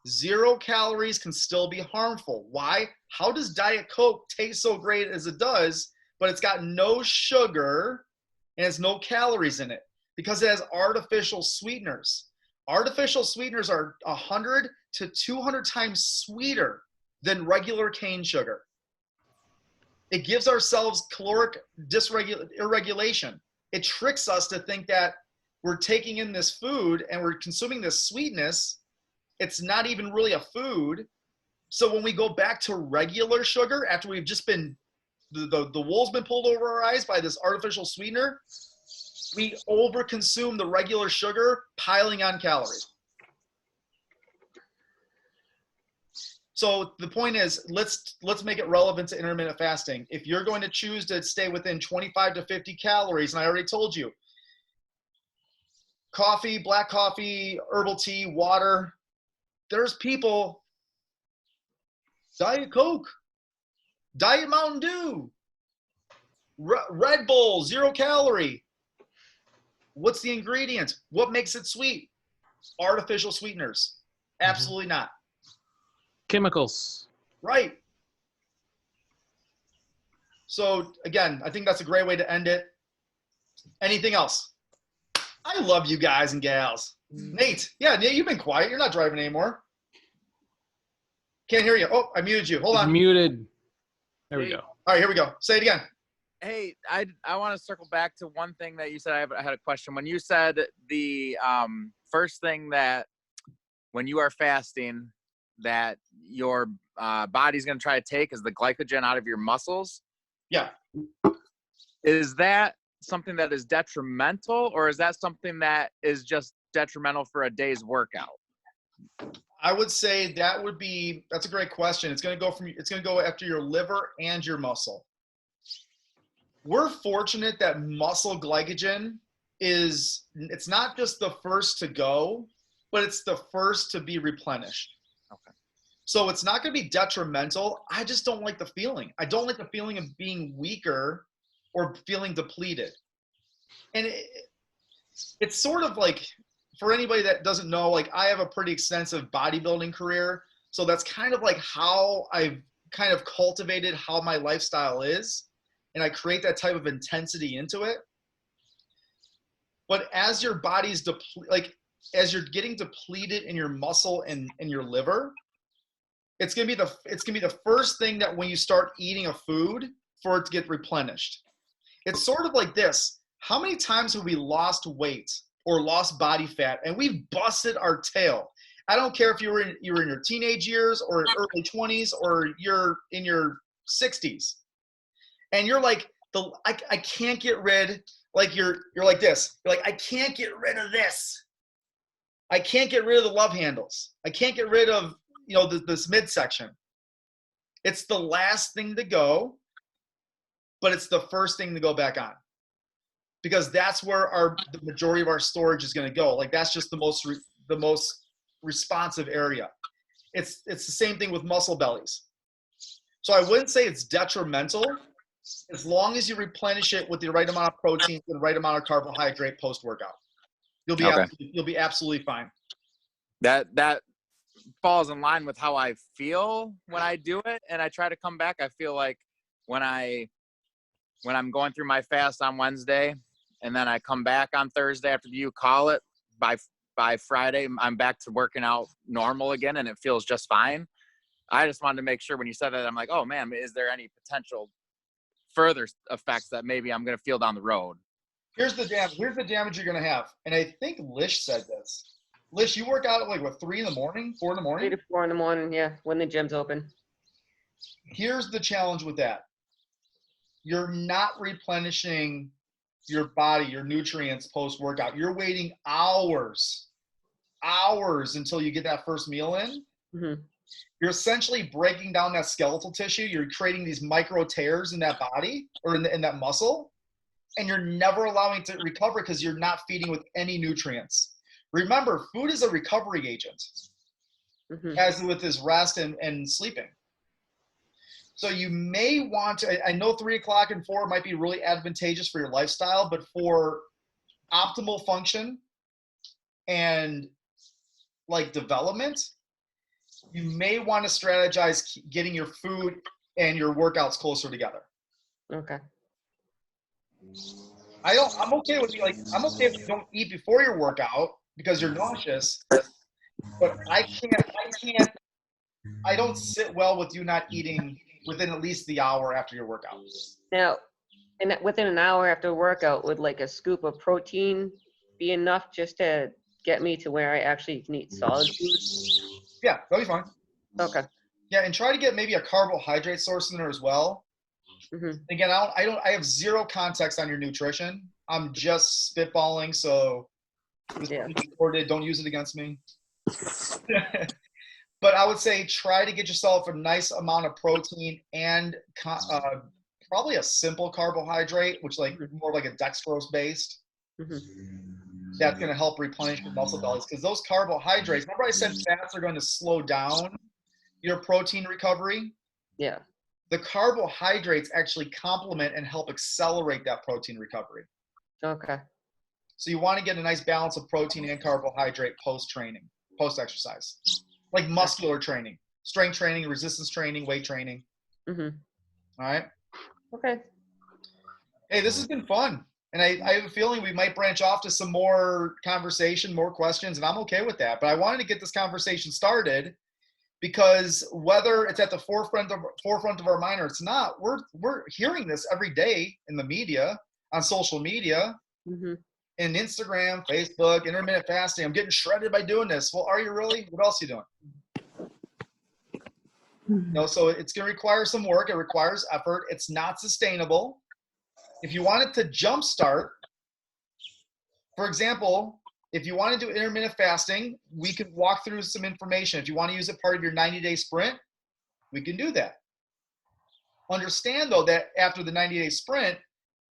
0 calories can still be harmful. Why? How does Diet Coke taste so great as it does, but it's got no sugar and it's no calories in it? Because it has artificial sweeteners. Artificial sweeteners are 100 to 200 times sweeter than regular cane sugar. It gives ourselves caloric irregulation. It tricks us to think that we're taking in this food and we're consuming this sweetness. It's not even really a food. So when we go back to regular sugar, after we've just been, the wool's been pulled over our eyes by this artificial sweetener, we overconsume the regular sugar, piling on calories. So the point is, let's make it relevant to intermittent fasting. If you're going to choose to stay within 25 to 50 calories, and I already told you, coffee, black coffee, herbal tea, water, there's people, Diet Coke, Diet Mountain Dew, Red Bull, 0 calorie. What's the ingredient? What makes it sweet? Artificial sweeteners. Absolutely not. Chemicals. Right. So again, I think that's a great way to end it. Anything else? I love you guys and gals. Nate, yeah, you've been quiet. You're not driving anymore. Can't hear you. Oh, I muted you. Hold on. Muted. There we go. All right, here we go. Say it again. Hey, I want to circle back to one thing that you said. I had a question. When you said the first thing that when you are fasting that your body's going to try to take is the glycogen out of your muscles. Yeah. Is that something that is detrimental, or is that something that is just detrimental for a day's workout? I would say that's a great question. It's going to go after your liver and your muscle. We're fortunate that muscle glycogen it's not just the first to go, but it's the first to be replenished. Okay. So it's not going to be detrimental. I just don't like the feeling. I don't like the feeling of being weaker or feeling depleted. And it's sort of like, for anybody that doesn't know, like I have a pretty extensive bodybuilding career. So that's kind of like how I've kind of cultivated how my lifestyle is. And I create that type of intensity into it. But as your body's as you're getting depleted in your muscle and in your liver, it's gonna be the first thing that when you start eating a food for it to get replenished. It's sort of like this. How many times have we lost weight or lost body fat and we've busted our tail? I don't care if you were in your teenage years or early 20s or you're in your 60s. And you're like, I can't get rid, like you're like this. You're like, I can't get rid of this. I can't get rid of the love handles. I can't get rid of, this midsection. It's the last thing to go, but it's the first thing to go back on. Because that's where the majority of our storage is going to go. Like that's just the most responsive area. It's the same thing with muscle bellies. So I wouldn't say it's detrimental, as long as you replenish it with the right amount of protein and the right amount of carbohydrate post-workout. You'll be absolutely fine. That falls in line with how I feel when I do it, and I try to come back. I feel like when I'm going through my fast on Wednesday, and then I come back on Thursday after you call it, by Friday, I'm back to working out normal again, and it feels just fine. I just wanted to make sure when you said that, I'm like, oh man, is there any potential further effects that maybe I'm going to feel down the road? Here's the damage you're going to have. And I think Lish said this. Lish, you work out at like, what, 3 in the morning, 4 in the morning? 3 to 4 in the morning, yeah, when the gym's open. Here's the challenge with that. You're not replenishing your body, your nutrients post-workout. You're waiting hours until you get that first meal in. Mm-hmm. You're essentially breaking down that skeletal tissue. You're creating these micro tears in that body or in that muscle, and you're never allowing it to recover because you're not feeding with any nutrients. Remember, food is a recovery agent, as with this rest and sleeping. So you may want to, I know 3 o'clock and 4 might be really advantageous for your lifestyle, but for optimal function and like development, you may want to strategize getting your food and your workouts closer together. Okay. I'm okay with I'm okay if you don't eat before your workout because you're nauseous, but I don't sit well with you not eating within at least the hour after your workout. Now, and within an hour after a workout, would like a scoop of protein be enough just to get me to where I actually can eat solid food? Yeah, that'll be fine. Okay. Yeah, and try to get maybe a carbohydrate source in there as well. Again, I have zero context on your nutrition. I'm just spitballing, so don't use it against me. But I would say try to get yourself a nice amount of protein and probably a simple carbohydrate, which like more like a dextrose based. That's going to help replenish your muscle bellies, because those carbohydrates, remember I said fats are going to slow down your protein recovery? Yeah. The carbohydrates actually complement and help accelerate that protein recovery. Okay. So you want to get a nice balance of protein and carbohydrate post-training, post-exercise, like muscular training, strength training, resistance training, weight training. All right. Okay. Hey, this has been fun. And I have a feeling we might branch off to some more conversation, more questions, and I'm okay with that. But I wanted to get this conversation started because whether it's at the forefront of our mind or it's not, we're hearing this every day in the media, on social media, in Instagram, Facebook, intermittent fasting. I'm getting shredded by doing this. Well, are you really? What else are you doing? So it's going to require some work. It requires effort. It's not sustainable. If you want it to jumpstart, for example, if you want to do intermittent fasting, we could walk through some information. If you want to use it part of your 90-day sprint, we can do that. Understand, though, that after the 90-day sprint,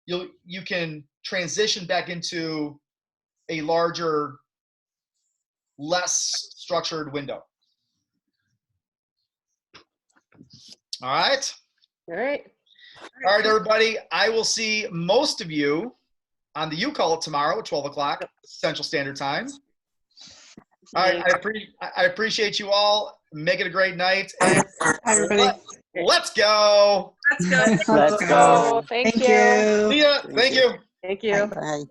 you can transition back into a larger, less structured window. All right? All right. All right, everybody. I will see most of you on the You Call It tomorrow at 12 o'clock Central Standard Time. All right. I appreciate you all. Make it a great night. And everybody. Let's go. Let's go. Let's go. Thank you. See ya. Thank you. Thank you. Bye.